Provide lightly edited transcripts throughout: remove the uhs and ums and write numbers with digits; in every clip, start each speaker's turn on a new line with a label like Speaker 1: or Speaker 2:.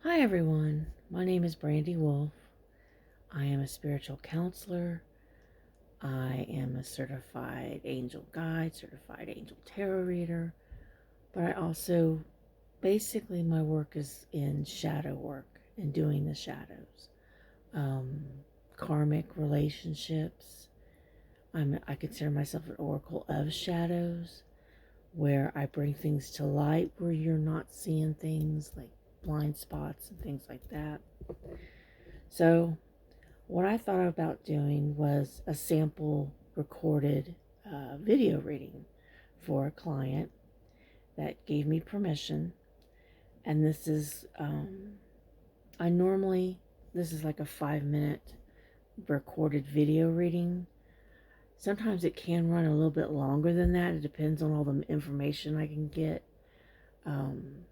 Speaker 1: Hi everyone, my name is Brandy Wolf. I am a spiritual counselor. I am a certified angel guide, certified angel tarot reader, but I also, basically my work is in shadow work and doing the shadows. Um, Karmic relationships. I consider myself an oracle of shadows, where I bring things to light where you're not seeing things like blind spots and things like that. So what I thought about doing was a sample recorded video reading for a client that gave me permission. And this is like a 5 minute recorded video reading. Sometimes it can run a little bit longer than that. It depends on all the information I can get. Um,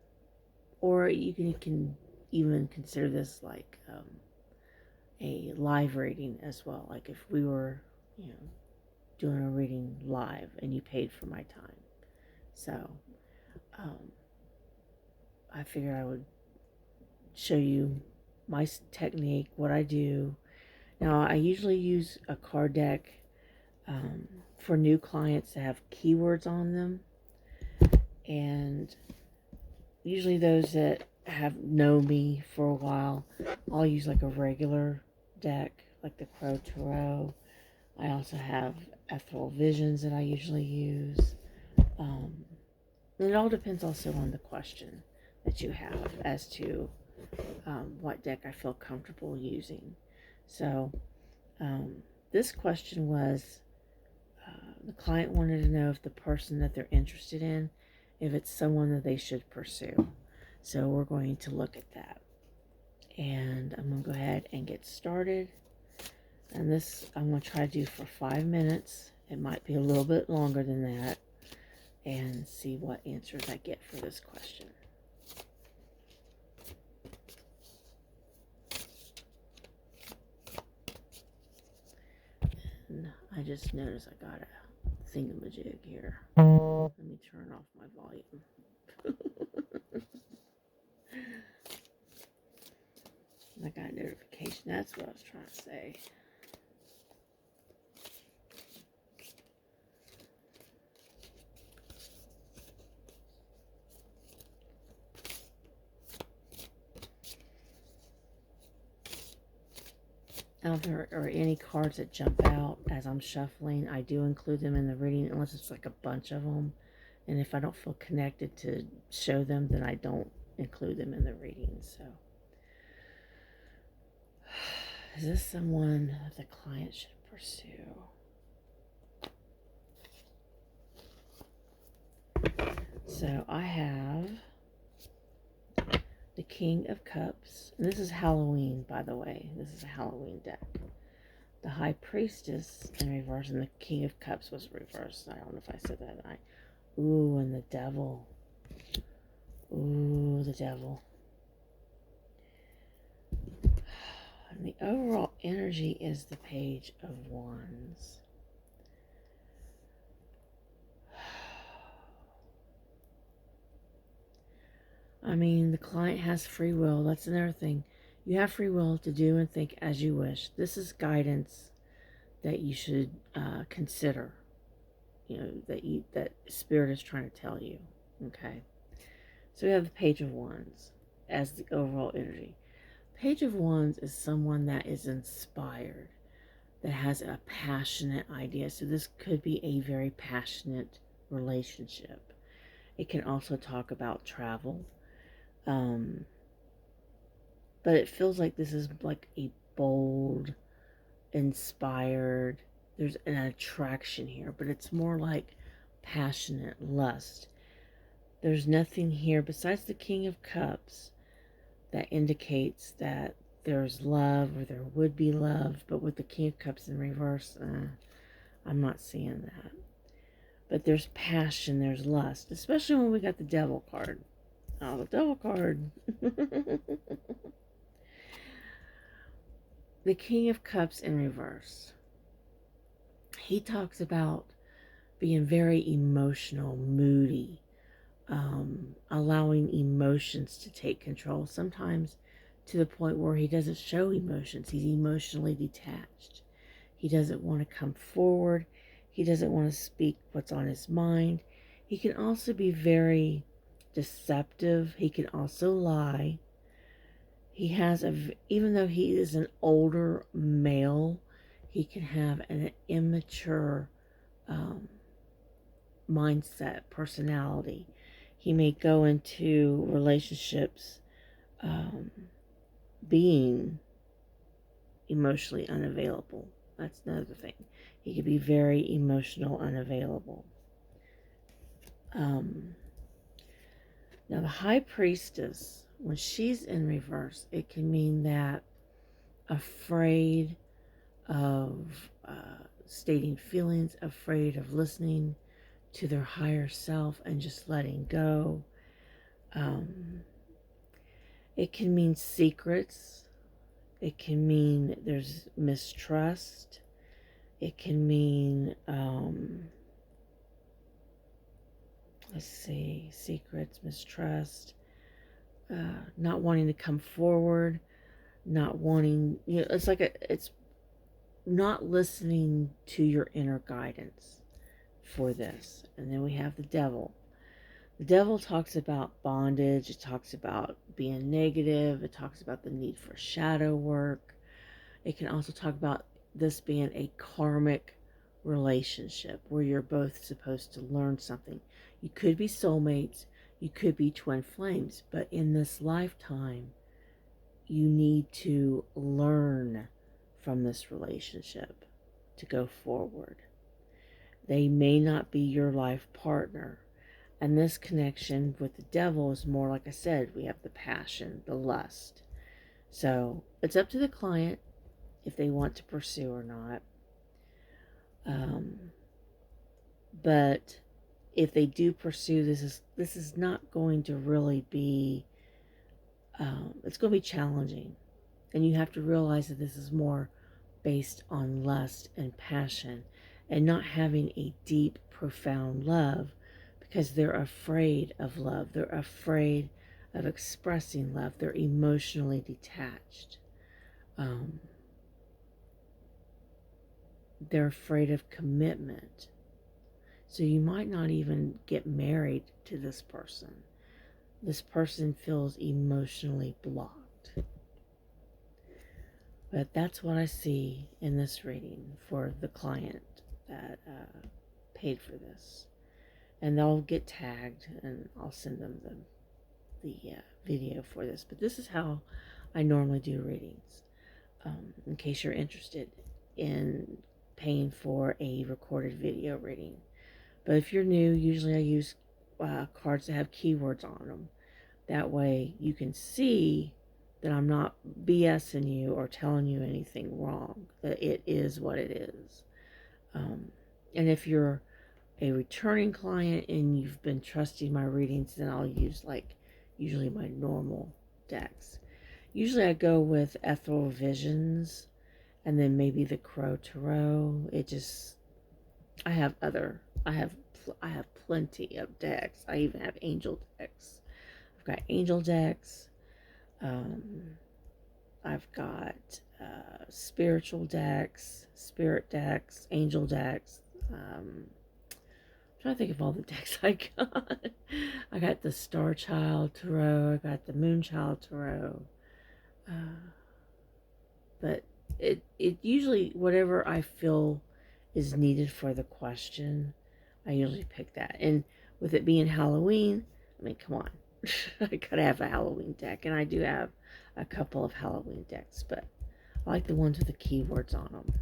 Speaker 1: or you can even consider this like a live reading as well. Like if we were, you know, doing a reading live and you paid for my time. So um, I figured I would show you my technique, what I do. Now, I usually use a card deck for new clients to have keywords on them. And usually those that have known me for a while, I'll use like a regular deck, like the Crow Tarot. I also have Ethereal Visions that I usually use. Um, And it all depends also on the question that you have as to what deck I feel comfortable using. So, this question was the client wanted to know if the person that they're interested in, if it's someone that they should pursue. So, we're going to look at that. And I'm going to go ahead and get started. And this I'm going to try to do for 5 minutes. It might be a little bit longer than that. And see what answers I get for this question. And I just noticed I got a thingamajig here. Let me turn off my volume. I got a notification. That's what I was trying to say. Now, if there are any cards that jump out as I'm shuffling, I do include them in the reading, unless it's like a bunch of them. And if I don't feel connected to show them, then I don't include them in the reading. So, is this someone the client should pursue? So, I have the King of Cups. And this is Halloween, by the way. This is a Halloween deck. The High Priestess in reverse, and the King of Cups was reversed. I don't know if I said that right. Ooh, and the Devil. Ooh, the Devil. And the overall energy is the Page of Wands. I mean, the client has free will. That's another thing. You have free will to do and think as you wish. This is guidance that you should consider. You know, that Spirit is trying to tell you. Okay. So we have the Page of Wands as the overall energy. Page of Wands is someone that is inspired, that has a passionate idea. So this could be a very passionate relationship. It can also talk about travel. But it feels like this is like a bold, inspired, there's an attraction here, but it's more like passionate lust. There's nothing here besides the King of Cups that indicates that there's love or there would be love, but with the King of Cups in reverse, I'm not seeing that. But there's passion, there's lust, especially when we got the Devil card. Oh, the Devil card. The King of Cups in reverse. He talks about being very emotional, moody, allowing emotions to take control, sometimes to the point where he doesn't show emotions. He's emotionally detached. He doesn't want to come forward. He doesn't want to speak what's on his mind. He can also be very deceptive. He can also lie. He has even though he is an older male, he can have an immature um, mindset, personality. He may go into relationships um, being emotionally unavailable. That's another thing. He could be very emotional unavailable. Now, the high priestess, when she's in reverse, it can mean that afraid of stating feelings, afraid of listening to their higher self and just letting go. It can mean secrets. It can mean there's mistrust. It can mean, let's see, secrets, mistrust, not wanting to come forward, not wanting, it's not listening to your inner guidance for this. And then we have the devil. The devil talks about bondage. It talks about being negative. It talks about the need for shadow work. It can also talk about this being a karmic relationship where you're both supposed to learn something. You could be soulmates. You could be twin flames. But in this lifetime, you need to learn from this relationship to go forward. They may not be your life partner. And this connection with the devil is more, like I said, we have the passion, the lust. So it's up to the client if they want to pursue or not. But if they do pursue, this is not going to really be, it's going to be challenging. And you have to realize that this is more based on lust and passion and not having a deep, profound love, because they're afraid of love. They're afraid of expressing love. They're emotionally detached. They're afraid of commitment. So you might not even get married to this person. This person feels emotionally blocked. But that's what I see in this reading for the client that paid for this. And they'll get tagged, and I'll send them the video for this. But this is how I normally do readings, in case you're interested in paying for a recorded video reading. But if you're new, usually I use cards that have keywords on them. That way you can see that I'm not BSing you or telling you anything wrong, that it is what it is. And if you're a returning client and you've been trusting my readings, then I'll use usually my normal decks. Usually I go with Ethereal Visions and then maybe the Crow Tarot. I have plenty of decks. I even have angel decks. I've got angel decks. I've got spiritual decks, spirit decks, angel decks. I'm trying to think of all the decks I got. I got the Star Child Tarot. I got the Moon Child Tarot. But it usually, whatever I feel is needed for the question, I usually pick that. And with it being Halloween, I mean, come on. I gotta have a Halloween deck. And I do have a couple of Halloween decks, but I like the ones with the keywords on them.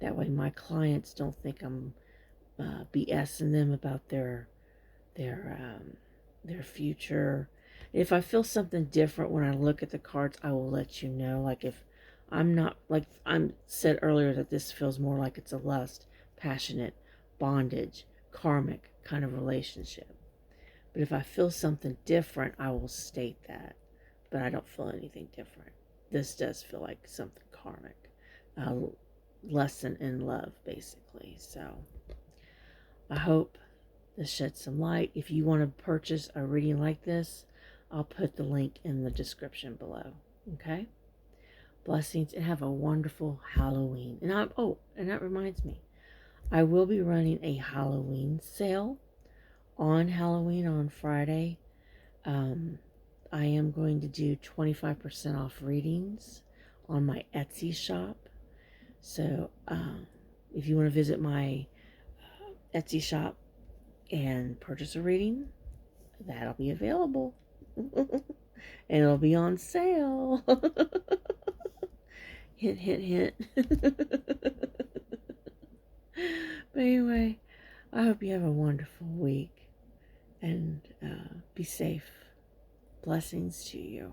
Speaker 1: That way my clients don't think I'm BSing them about their future. If I feel something different when I look at the cards, I will let you know. Like if I'm not, like I said earlier, that this feels more like it's a lust, passionate, bondage, karmic kind of relationship. But if I feel something different, I will state that. But I don't feel anything different. This does feel like something karmic. Lesson in love, basically. So I hope This sheds some light. If you want to purchase a reading like this, I'll put the link in the description below. Okay? Blessings, and have a wonderful Halloween. And that reminds me, I will be running a Halloween sale on Halloween on Friday. I am going to do 25% off readings on my Etsy shop. So if you want to visit my Etsy shop and purchase a reading, that'll be available. And it'll be on sale. Hint, hint, hint. But anyway, I hope you have a wonderful week and be safe. Blessings to you.